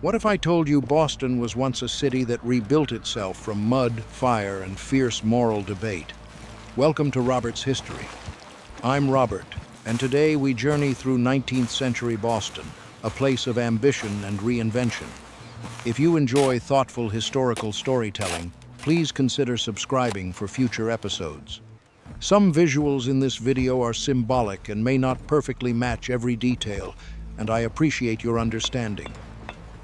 What if I told you Boston was once a city that rebuilt itself from mud, fire, and fierce moral debate? Welcome to Robert's History. I'm Robert, and today we journey through 19th century Boston, a place of ambition and reinvention. If you enjoy thoughtful historical storytelling, please consider subscribing for future episodes. Some visuals in this video are symbolic and may not perfectly match every detail, and I appreciate your understanding.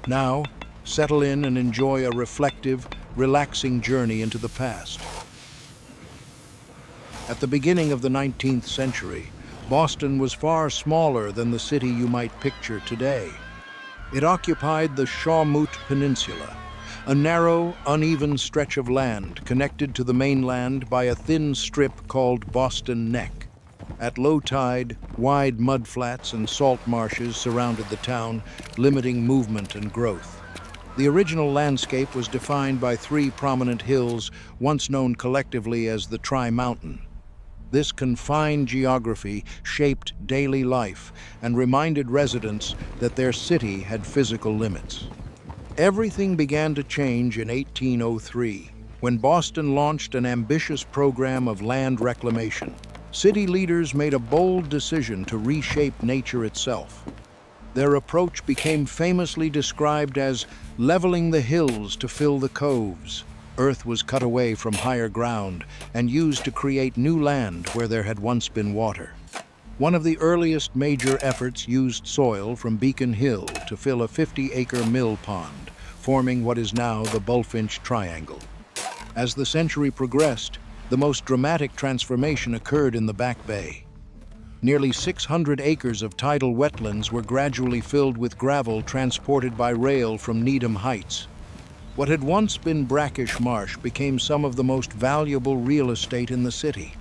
Now, settle in and enjoy a reflective, relaxing journey into the past. At the beginning of the 19th century, Boston was far smaller than the city you might picture today. It occupied the Shawmut Peninsula, a narrow, uneven stretch of land connected to the mainland by a thin strip called Boston Neck. At low tide, wide mudflats and salt marshes surrounded the town, limiting movement and growth. The original landscape was defined by three prominent hills, once known collectively as the Tri-Mountain. This confined geography shaped daily life and reminded residents that their city had physical limits. Everything began to change in 1803, when Boston launched an ambitious program of land reclamation. City leaders made a bold decision to reshape nature itself. Their approach became famously described as leveling the hills to fill the coves. Earth was cut away from higher ground and used to create new land where there had once been water. One of the earliest major efforts used soil from Beacon Hill to fill a 50-acre mill pond, forming what is now the Bulfinch Triangle. As the century progressed, the most dramatic transformation occurred in the Back Bay. Nearly 600 acres of tidal wetlands were gradually filled with gravel transported by rail from Needham Heights. What had once been brackish marsh became some of the most valuable real estate in the city.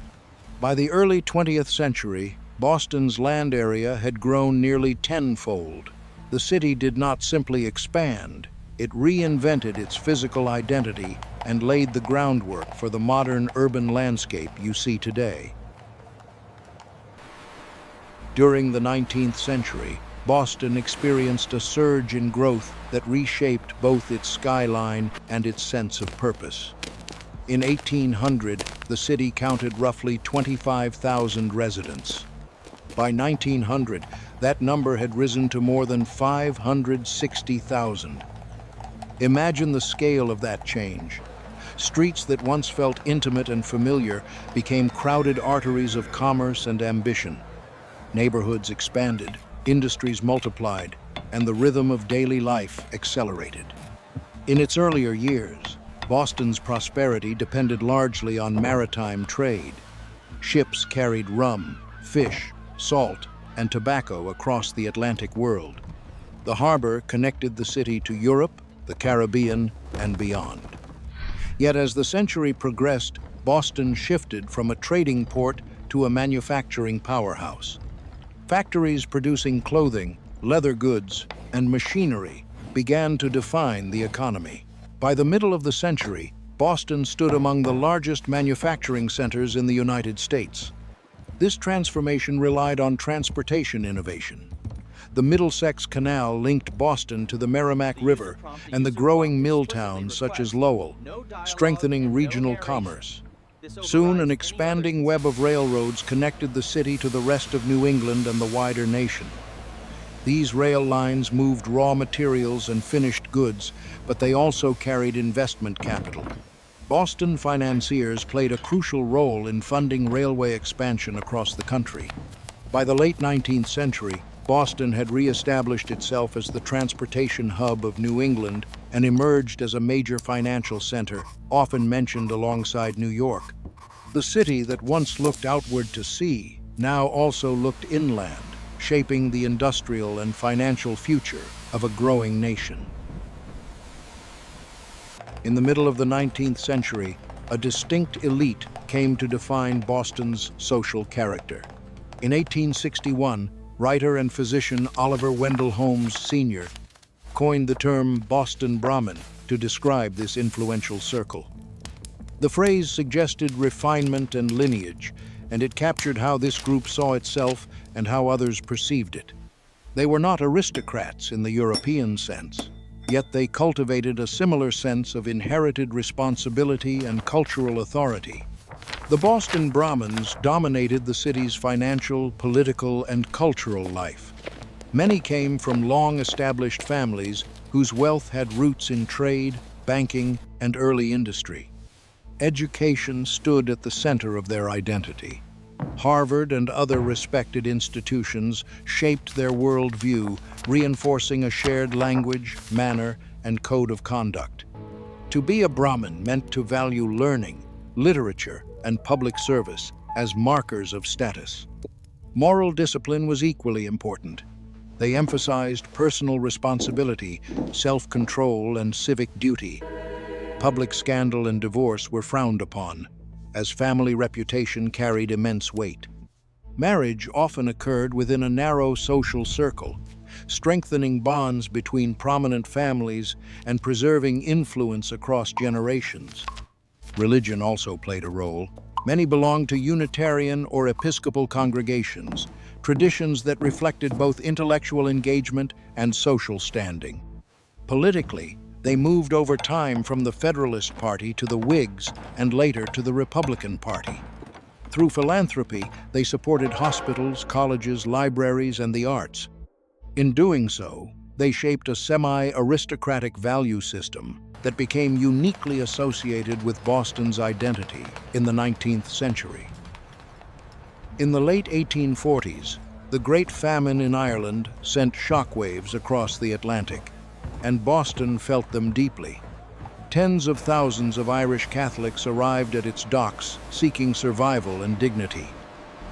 By the early 20th century, Boston's land area had grown nearly tenfold. The city did not simply expand, it reinvented its physical identity and laid the groundwork for the modern urban landscape you see today. During the 19th century, Boston experienced a surge in growth that reshaped both its skyline and its sense of purpose. In 1800, the city counted roughly 25,000 residents. By 1900, that number had risen to more than 560,000. Imagine the scale of that change. Streets that once felt intimate and familiar became crowded arteries of commerce and ambition. Neighborhoods expanded, industries multiplied, and the rhythm of daily life accelerated. In its earlier years, Boston's prosperity depended largely on maritime trade. Ships carried rum, fish, salt, and tobacco across the Atlantic world. The harbor connected the city to Europe, the Caribbean, and beyond. Yet as the century progressed, Boston shifted from a trading port to a manufacturing powerhouse. Factories producing clothing, leather goods, and machinery began to define the economy. By the middle of the century, Boston stood among the largest manufacturing centers in the United States. This transformation relied on transportation innovation. The Middlesex Canal linked Boston to the Merrimack River and the growing mill towns such as Lowell, strengthening regional commerce. Soon, an expanding web of railroads connected the city to the rest of New England and the wider nation. These rail lines moved raw materials and finished goods, but they also carried investment capital. Boston financiers played a crucial role in funding railway expansion across the country. By the late 19th century, Boston had re-established itself as the transportation hub of New England and emerged as a major financial center, often mentioned alongside New York. The city that once looked outward to sea now also looked inland, shaping the industrial and financial future of a growing nation. In the middle of the 19th century, a distinct elite came to define Boston's social character. In 1861, writer and physician Oliver Wendell Holmes Sr. coined the term Boston Brahmin to describe this influential circle. The phrase suggested refinement and lineage, and it captured how this group saw itself and how others perceived it. They were not aristocrats in the European sense. yet they cultivated a similar sense of inherited responsibility and cultural authority. The Boston Brahmins dominated the city's financial, political, and cultural life. Many came from long-established families whose wealth had roots in trade, banking, and early industry. Education stood at the center of their identity. Harvard and other respected institutions shaped their worldview, reinforcing a shared language, manner, and code of conduct. To be a Brahmin meant to value learning, literature, and public service as markers of status. Moral discipline was equally important. They emphasized personal responsibility, self-control, and civic duty. Public scandal and divorce were frowned upon, as family reputation carried immense weight. Marriage often occurred within a narrow social circle, strengthening bonds between prominent families and preserving influence across generations. Religion also played a role. Many belonged to Unitarian or Episcopal congregations, traditions that reflected both intellectual engagement and social standing. Politically, they moved over time from the Federalist Party to the Whigs and later to the Republican Party. Through philanthropy, they supported hospitals, colleges, libraries, and the arts. In doing so, they shaped a semi-aristocratic value system that became uniquely associated with Boston's identity in the 19th century. In the late 1840s, the Great Famine in Ireland sent shockwaves across the Atlantic, and Boston felt them deeply. Tens of thousands of Irish Catholics arrived at its docks, seeking survival and dignity.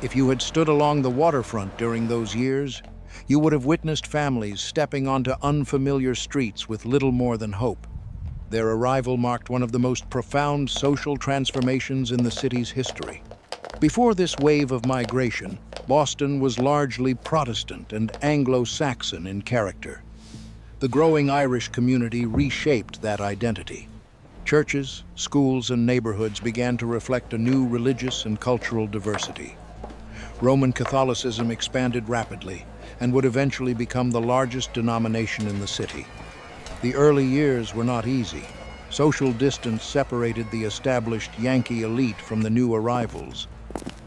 If you had stood along the waterfront during those years, you would have witnessed families stepping onto unfamiliar streets with little more than hope. Their arrival marked one of the most profound social transformations in the city's history. Before this wave of migration, Boston was largely Protestant and Anglo-Saxon in character. The growing Irish community reshaped that identity. Churches, schools, and neighborhoods began to reflect a new religious and cultural diversity. Roman Catholicism expanded rapidly and would eventually become the largest denomination in the city. The early years were not easy. Social distance separated the established Yankee elite from the new arrivals.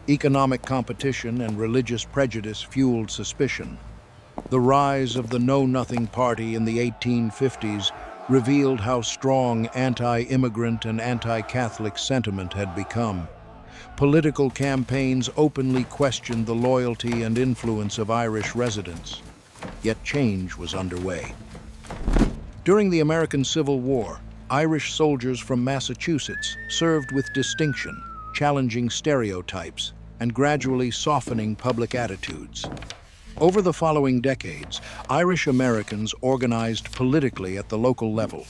Economic competition and religious prejudice fueled suspicion. The rise of the Know-Nothing Party in the 1850s revealed how strong anti-immigrant and anti-Catholic sentiment had become. Political campaigns openly questioned the loyalty and influence of Irish residents. Yet change was underway. During the American Civil War, Irish soldiers from Massachusetts served with distinction, challenging stereotypes and gradually softening public attitudes. Over the following decades, Irish Americans organized politically at the local level.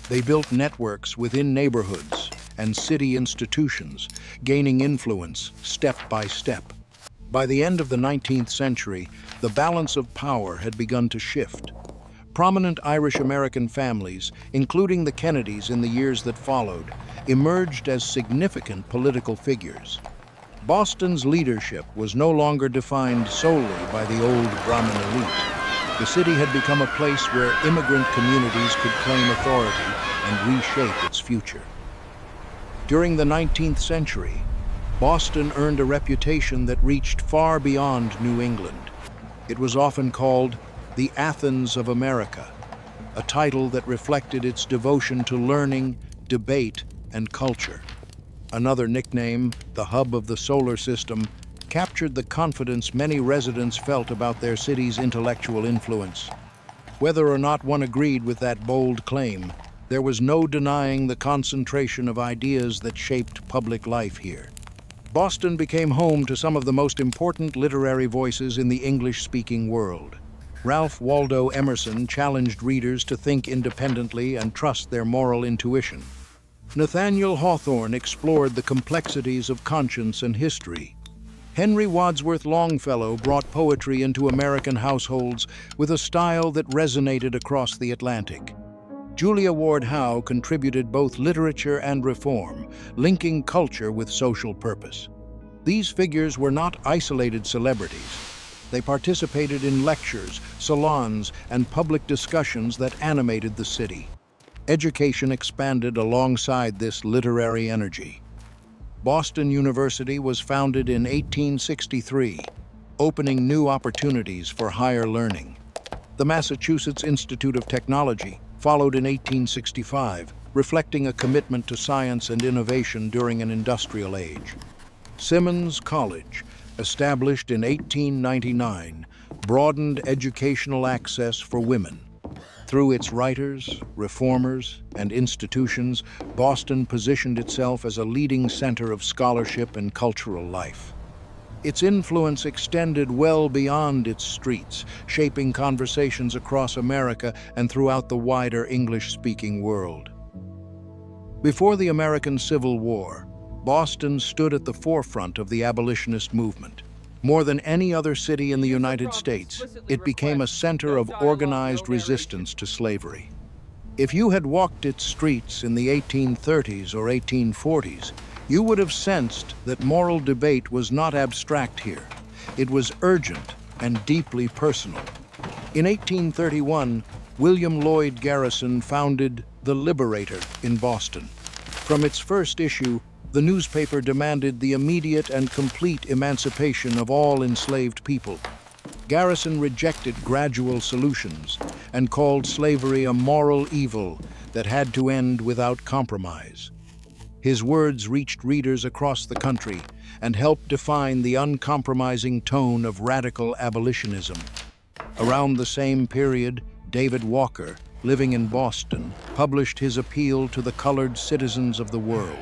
They built networks within neighborhoods and city institutions, gaining influence step by step. By the end of the 19th century, the balance of power had begun to shift. Prominent Irish American families, including the Kennedys in the years that followed, emerged as significant political figures. Boston's leadership was no longer defined solely by the old Brahmin elite. The city had become a place where immigrant communities could claim authority and reshape its future. During the 19th century, Boston earned a reputation that reached far beyond New England. It was often called the Athens of America, a title that reflected its devotion to learning, debate, and culture. Another nickname, the hub of the solar system, captured the confidence many residents felt about their city's intellectual influence. Whether or not one agreed with that bold claim, there was no denying the concentration of ideas that shaped public life here. Boston became home to some of the most important literary voices in the English-speaking world. Ralph Waldo Emerson challenged readers to think independently and trust their moral intuition. Nathaniel Hawthorne explored the complexities of conscience and history. Henry Wadsworth Longfellow brought poetry into American households with a style that resonated across the Atlantic. Julia Ward Howe contributed both literature and reform, linking culture with social purpose. These figures were not isolated celebrities. They participated in lectures, salons, and public discussions that animated the city. Education expanded alongside this literary energy. Boston University was founded in 1863, opening new opportunities for higher learning. The Massachusetts Institute of Technology followed in 1865, reflecting a commitment to science and innovation during an industrial age. Simmons College, established in 1899, broadened educational access for women. Through its writers, reformers, and institutions, Boston positioned itself as a leading center of scholarship and cultural life. Its influence extended well beyond its streets, shaping conversations across America and throughout the wider English-speaking world. Before the American Civil War, Boston stood at the forefront of the abolitionist movement. More than any other city in the United States, it became a center of organized resistance to slavery. If you had walked its streets in the 1830s or 1840s, you would have sensed that moral debate was not abstract here. It was urgent and deeply personal. In 1831, William Lloyd Garrison founded The Liberator in Boston. From its first issue, the newspaper demanded the immediate and complete emancipation of all enslaved people. Garrison rejected gradual solutions and called slavery a moral evil that had to end without compromise. His words reached readers across the country and helped define the uncompromising tone of radical abolitionism. Around the same period, David Walker, living in Boston, published his appeal to the colored citizens of the world.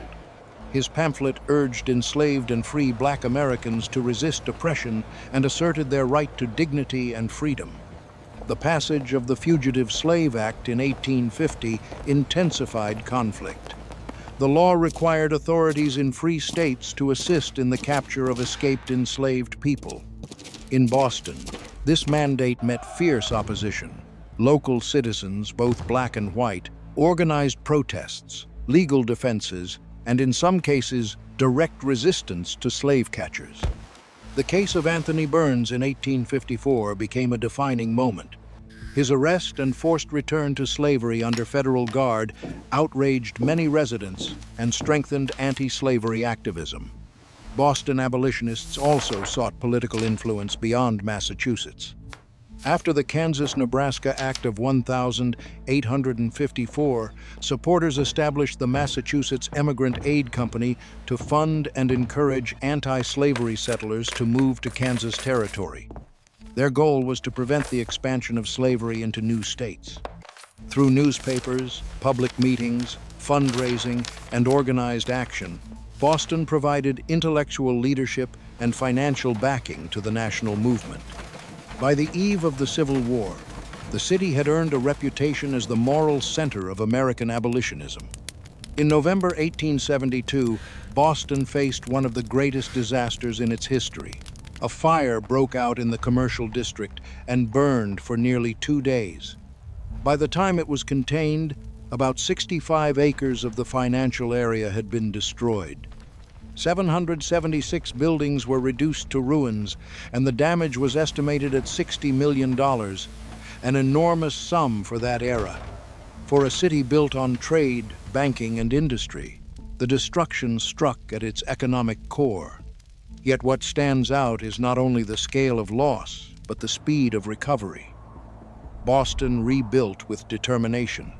His pamphlet urged enslaved and free Black Americans to resist oppression and asserted their right to dignity and freedom. The passage of the Fugitive Slave Act in 1850 intensified conflict. The law required authorities in free states to assist in the capture of escaped enslaved people. In Boston, this mandate met fierce opposition. Local citizens, both black and white, organized protests, legal defenses, and in some cases, direct resistance to slave catchers. The case of Anthony Burns in 1854 became a defining moment. His arrest and forced return to slavery under federal guard outraged many residents and strengthened anti-slavery activism. Boston abolitionists also sought political influence beyond Massachusetts. After the Kansas-Nebraska Act of 1854, supporters established the Massachusetts Emigrant Aid Company to fund and encourage anti-slavery settlers to move to Kansas Territory. Their goal was to prevent the expansion of slavery into new states. Through newspapers, public meetings, fundraising, and organized action, Boston provided intellectual leadership and financial backing to the national movement. By the eve of the Civil War, the city had earned a reputation as the moral center of American abolitionism. In November 1872, Boston faced one of the greatest disasters in its history. A fire broke out in the commercial district and burned for nearly 2 days. By the time it was contained, about 65 acres of the financial area had been destroyed. 776 buildings were reduced to ruins, and the damage was estimated at $60 million, an enormous sum for that era. For a city built on trade, banking, and industry, the destruction struck at its economic core. Yet what stands out is not only the scale of loss, but the speed of recovery. Boston rebuilt with determination.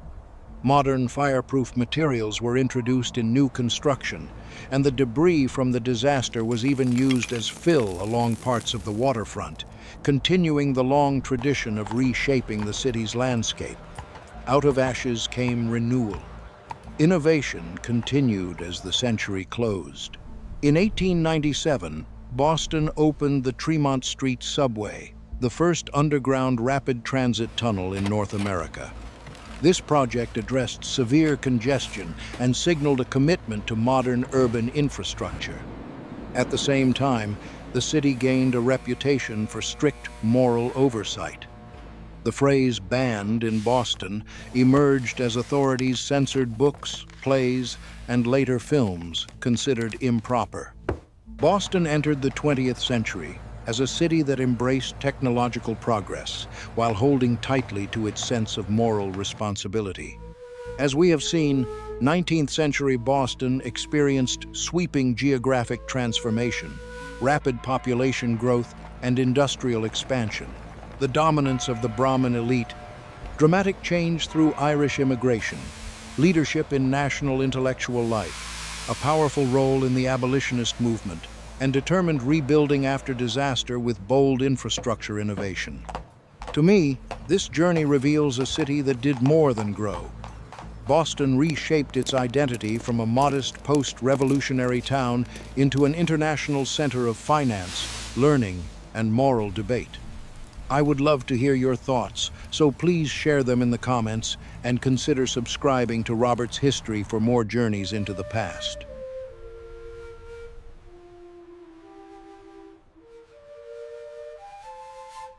Modern fireproof materials were introduced in new construction, and the debris from the disaster was even used as fill along parts of the waterfront, continuing the long tradition of reshaping the city's landscape. Out of ashes came renewal. Innovation continued as the century closed. In 1897, Boston opened the Tremont Street subway, the first underground rapid transit tunnel in North America. This project addressed severe congestion and signaled a commitment to modern urban infrastructure. At the same time, the city gained a reputation for strict moral oversight. The phrase "banned" in Boston emerged as authorities censored books, plays, and later films considered improper. Boston entered the 20th century, as a city that embraced technological progress while holding tightly to its sense of moral responsibility. As we have seen, 19th century Boston experienced sweeping geographic transformation, rapid population growth, and industrial expansion. The dominance of the Brahmin elite, dramatic change through Irish immigration, leadership in national intellectual life, a powerful role in the abolitionist movement, and determined rebuilding after disaster with bold infrastructure innovation. To me, this journey reveals a city that did more than grow. Boston reshaped its identity from a modest post-revolutionary town into an international center of finance, learning, and moral debate. I would love to hear your thoughts, so please share them in the comments and consider subscribing to Robert's History for more journeys into the past.